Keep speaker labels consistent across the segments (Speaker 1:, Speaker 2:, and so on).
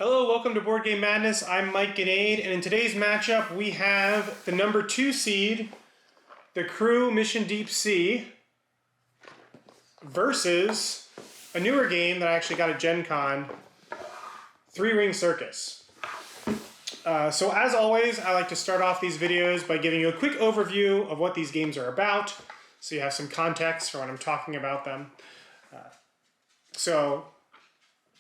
Speaker 1: Hello, welcome to Board Game Madness. I'm Mike Gennade, and in today's matchup we have the number 2 seed, the Crew Mission Deep Sea, versus a newer game that I actually got at Gen Con, 3 Ring Circus. So as always, I like to start off these videos by giving you a quick overview of what these games are about, so you have some context for when I'm talking about them.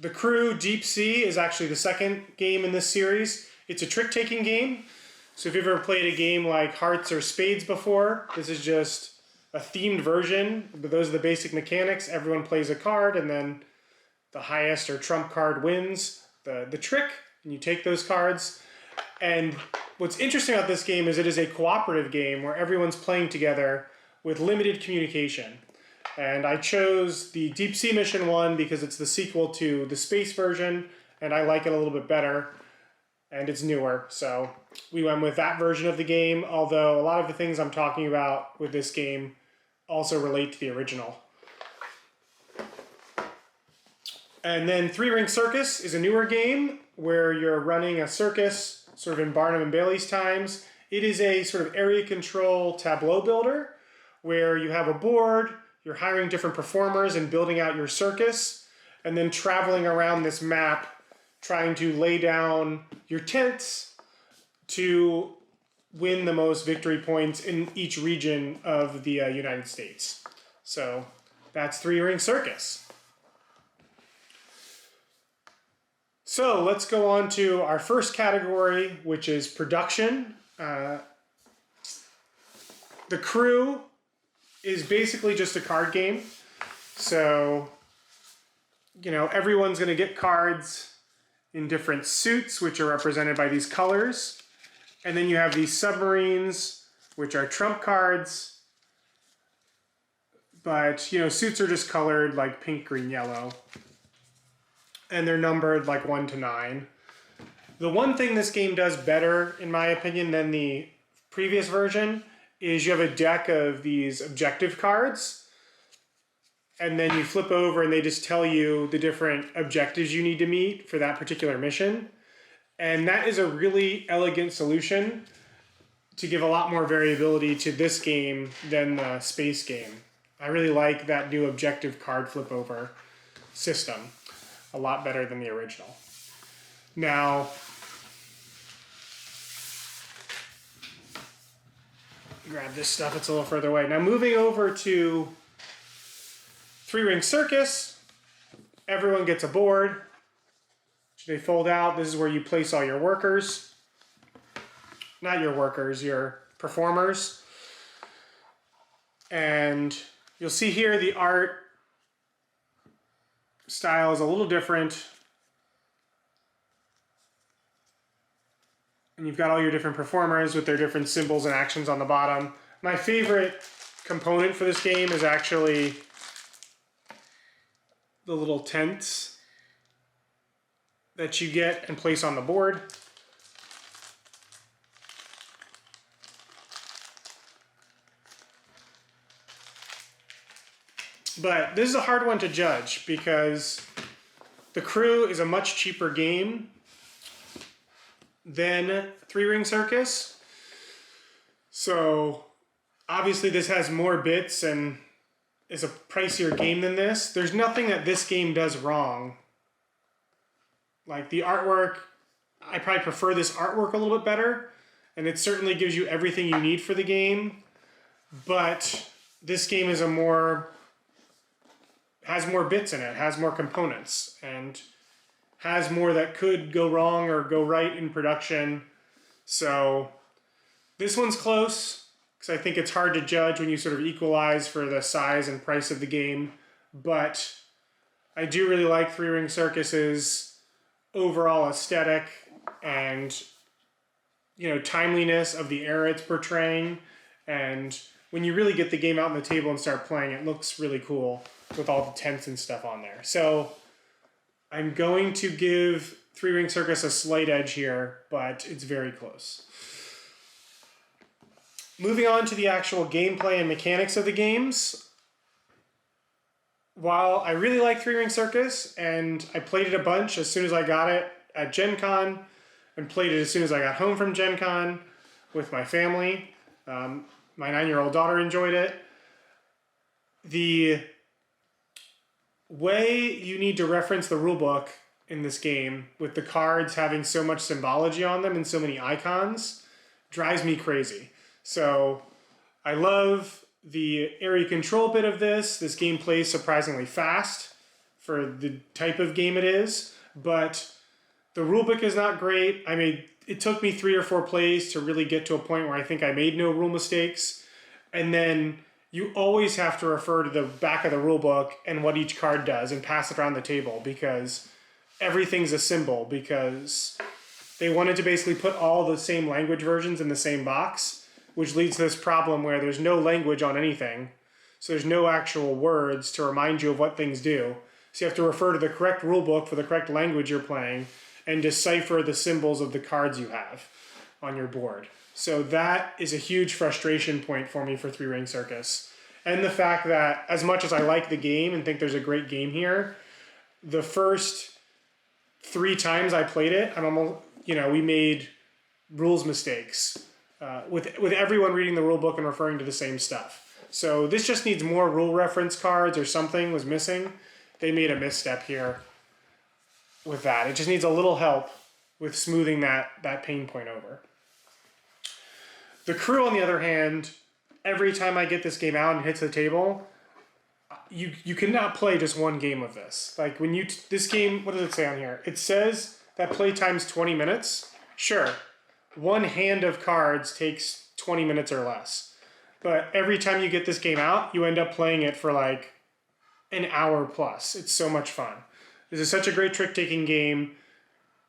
Speaker 1: The Crew Deep Sea is actually the second game in this series. It's a trick-taking game. So if you've ever played a game like Hearts or Spades before, this is just a themed version. But those are the basic mechanics. Everyone plays a card, and then the highest or trump card wins the trick, and you take those cards. And what's interesting about this game is it is a cooperative game where everyone's playing together with limited communication. And I chose the Deep Sea Mission one because it's the sequel to the space version, and I like it a little bit better, and it's newer. So we went with that version of the game, although a lot of the things I'm talking about with this game also relate to the original. And then 3 Ring Circus is a newer game where you're running a circus, sort of in Barnum and Bailey's times. It is a sort of area control tableau builder where you have a board, you're hiring different performers and building out your circus, and then traveling around this map trying to lay down your tents to win the most victory points in each region of the United States. So that's 3 Ring Circus. So let's go on to our first category, which is production. The Crew is basically just a card game. So, everyone's going to get cards in different suits, which are represented by these colors. And then you have these submarines, which are trump cards. But, suits are just colored like pink, green, yellow. And they're numbered like 1 to 9. The one thing this game does better, in my opinion, than the previous version is you have a deck of these objective cards, and then you flip over and they just tell you the different objectives you need to meet for that particular mission. And that is a really elegant solution to give a lot more variability to this game than the space game. I really like that new objective card flip over system a lot better than the original. Now, grab this stuff, it's a little further away. Now moving over to 3 Ring Circus, everyone gets a board. They fold out. This is where you place all your workers. Not your workers, your performers. And you'll see here the art style is a little different. And you've got all your different performers with their different symbols and actions on the bottom. My favorite component for this game is actually the little tents that you get and place on the board. But this is a hard one to judge because the Crew is a much cheaper game than 3 Ring Circus. So obviously this has more bits and is a pricier game than this. There's nothing that this game does wrong. Like the artwork, I probably prefer this artwork a little bit better, and it certainly gives you everything you need for the game. But this game is has more bits in it, has more components, and has more that could go wrong or go right in production. So this one's close, because I think it's hard to judge when you sort of equalize for the size and price of the game. But I do really like 3 Ring Circus's overall aesthetic and timeliness of the era it's portraying. And when you really get the game out on the table and start playing, it looks really cool with all the tents and stuff on there. So I'm going to give 3 Ring Circus a slight edge here, but it's very close. Moving on to the actual gameplay and mechanics of the games. While I really like 3 Ring Circus, and I played it a bunch as soon as I got it at Gen Con and played it as soon as I got home from Gen Con with my family. My 9-year-old daughter enjoyed it. The way you need to reference the rulebook in this game, with the cards having so much symbology on them and so many icons, drives me crazy. So I love the area control bit of this. This game plays surprisingly fast for the type of game it is, but the rulebook is not great. I mean, it took me 3 or 4 plays to really get to a point where I think I made no rule mistakes. And then you always have to refer to the back of the rulebook and what each card does and pass it around the table, because everything's a symbol, because they wanted to basically put all the same language versions in the same box, which leads to this problem where there's no language on anything. So there's no actual words to remind you of what things do. So you have to refer to the correct rulebook for the correct language you're playing and decipher the symbols of the cards you have on your board. So that is a huge frustration point for me for Ring Circus. And the fact that, as much as I like the game and think there's a great game here, the first 3 times I played it, we made rules mistakes with everyone reading the rule book and referring to the same stuff. So this just needs more rule reference cards, or something was missing. They made a misstep here with that. It just needs a little help with smoothing that pain point over. The crew, on the other hand, every time I get this game out and hits the table, you cannot play just one game of this. Like when this game, what does it say on here? It says that play time's 20 minutes. Sure, one hand of cards takes 20 minutes or less. But every time you get this game out, you end up playing it for like an hour plus. It's so much fun. This is such a great trick-taking game.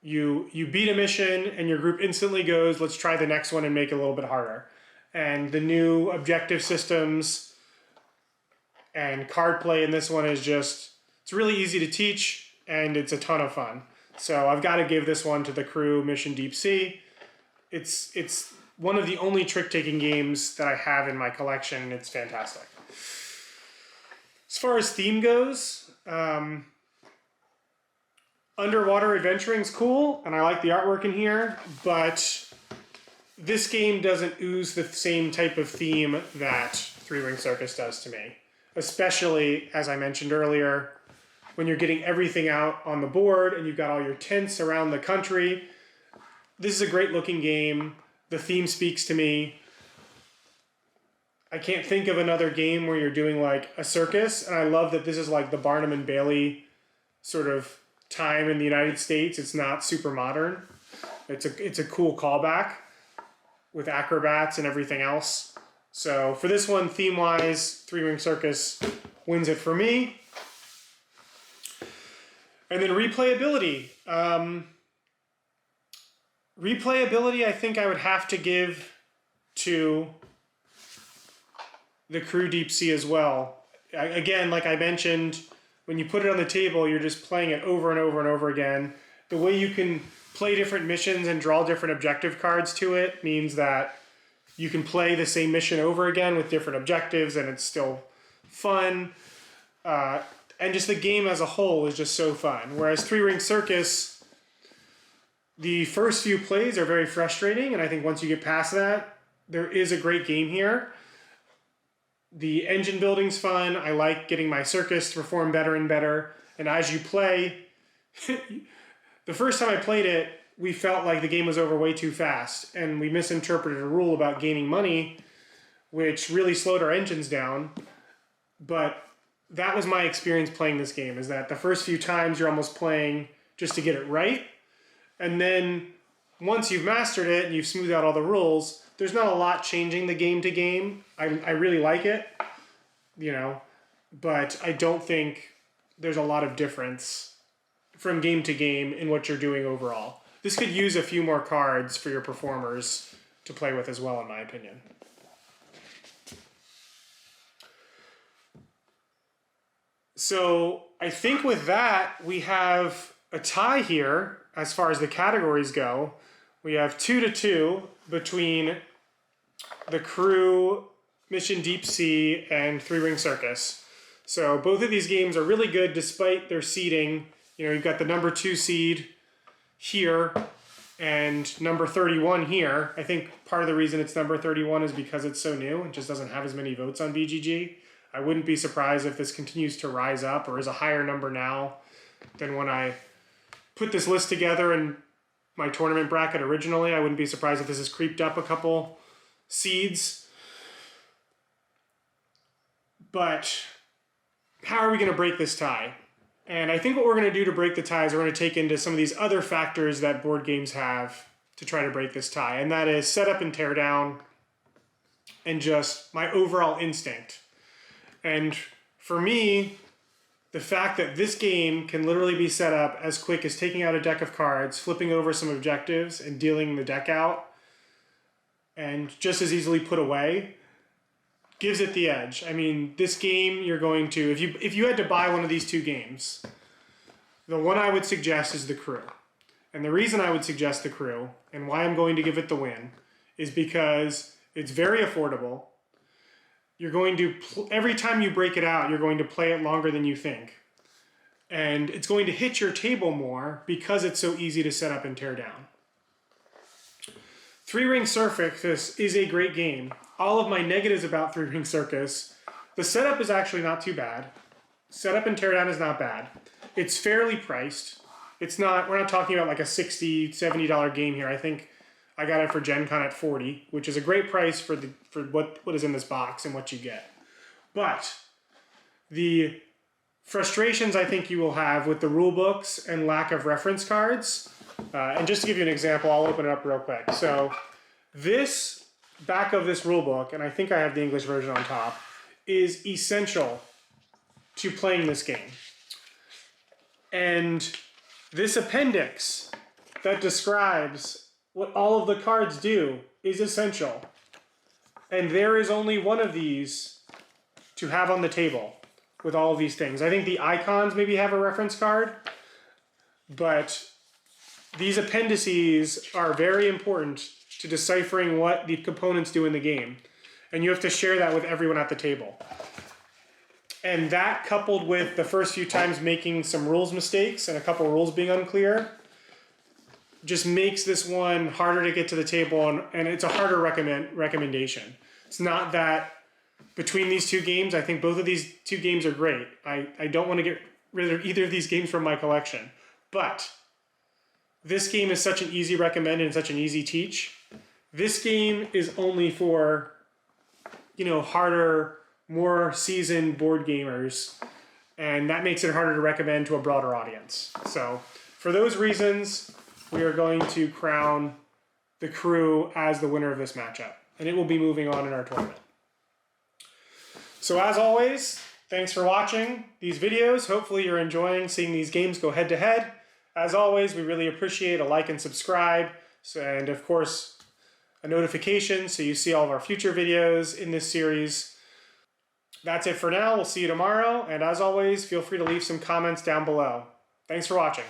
Speaker 1: You beat a mission and your group instantly goes, let's try the next one and make it a little bit harder. And the new objective systems and card play in this one is just, it's really easy to teach and it's a ton of fun. So I've got to give this one to the crew Mission Deep Sea. It's one of the only trick-taking games that I have in my collection, and it's fantastic. As far as theme goes, underwater adventuring's cool, and I like the artwork in here, but this game doesn't ooze the same type of theme that Ring Circus does to me. Especially, as I mentioned earlier, when you're getting everything out on the board and you've got all your tents around the country. This is a great looking game. The theme speaks to me. I can't think of another game where you're doing like a circus, and I love that this is like the Barnum and Bailey sort of time in the United States. It's not super modern. It's a cool callback with acrobats and everything else. So for this one, theme-wise, Ring Circus wins it for me. And then replayability. Replayability, I think I would have to give to the Crew Deep Sea as well. Again, like I mentioned, when you put it on the table, you're just playing it over and over and over again. The way you can play different missions and draw different objective cards to it means that you can play the same mission over again with different objectives, and it's still fun. And just the game as a whole is just so fun. Whereas Ring Circus, the first few plays are very frustrating, and I think once you get past that, there is a great game here. The engine building's fun. I like getting my circus to perform better and better. And as you play, the first time I played it, we felt like the game was over way too fast, and we misinterpreted a rule about gaining money, which really slowed our engines down. But that was my experience playing this game, is that the first few times you're almost playing just to get it right. And then once you've mastered it and you've smoothed out all the rules, there's not a lot changing the game to game. I really like it, but I don't think there's a lot of difference from game to game in what you're doing overall. This could use a few more cards for your performers to play with as well, in my opinion. So I think with that, we have a tie here as far as the categories go. We have 2-2 between the Crew, Mission Deep Sea, and Ring Circus. So both of these games are really good despite their seeding. You've got the number 2 seed here and number 31 here. I think part of the reason it's number 31 is because it's so new. It just doesn't have as many votes on BGG. I wouldn't be surprised if this continues to rise up or is a higher number now than when I put this list together in my tournament bracket originally. I wouldn't be surprised if this has creeped up a couple seeds. But how are we going to break this tie? And I think what we're going to do to break the tie is we're going to take into some of these other factors that board games have to try to break this tie. And that is setup and tear down and just my overall instinct. And for me, the fact that this game can literally be set up as quick as taking out a deck of cards, flipping over some objectives, and dealing the deck out, and just as easily put away, gives it the edge. I mean, this game you're going to, if you had to buy one of these two games, the one I would suggest is the Crew. And the reason I would suggest the Crew, and why I'm going to give it the win, is because it's very affordable. You're going to, every time you break it out, you're going to play it longer than you think. And it's going to hit your table more because it's so easy to set up and tear down. Ring Circus is a great game. All of my negatives about Ring Circus, the setup is actually not too bad. Setup and teardown is not bad. It's fairly priced. It's not, we're not talking about like a $60, $70 game here. I think I got it for Gen Con at $40, which is a great price for what is in this box and what you get. But the frustrations I think you will have with the rule books and lack of reference cards, and just to give you an example, I'll open it up real quick. So this back of this rule book, and I think I have the English version on top, is essential to playing this game. And this appendix that describes what all of the cards do is essential. And there is only one of these to have on the table with all of these things. I think the icons maybe have a reference card, but these appendices are very important to deciphering what the components do in the game. And you have to share that with everyone at the table. And that, coupled with the first few times making some rules mistakes and a couple rules being unclear, just makes this one harder to get to the table, and it's a harder recommendation. It's not that between these two games, I think both of these two games are great. I don't want to get rid of either of these games from my collection. But this game is such an easy recommend and such an easy teach. This game is only for, harder, more seasoned board gamers, and that makes it harder to recommend to a broader audience. So for those reasons, we are going to crown the Crew as the winner of this matchup, and it will be moving on in our tournament. So as always, thanks for watching these videos. Hopefully you're enjoying seeing these games go head to head. As always, we really appreciate a like and subscribe, and of course, a notification so you see all of our future videos in this series. That's it for now. We'll see you tomorrow, and as always, feel free to leave some comments down below. Thanks for watching.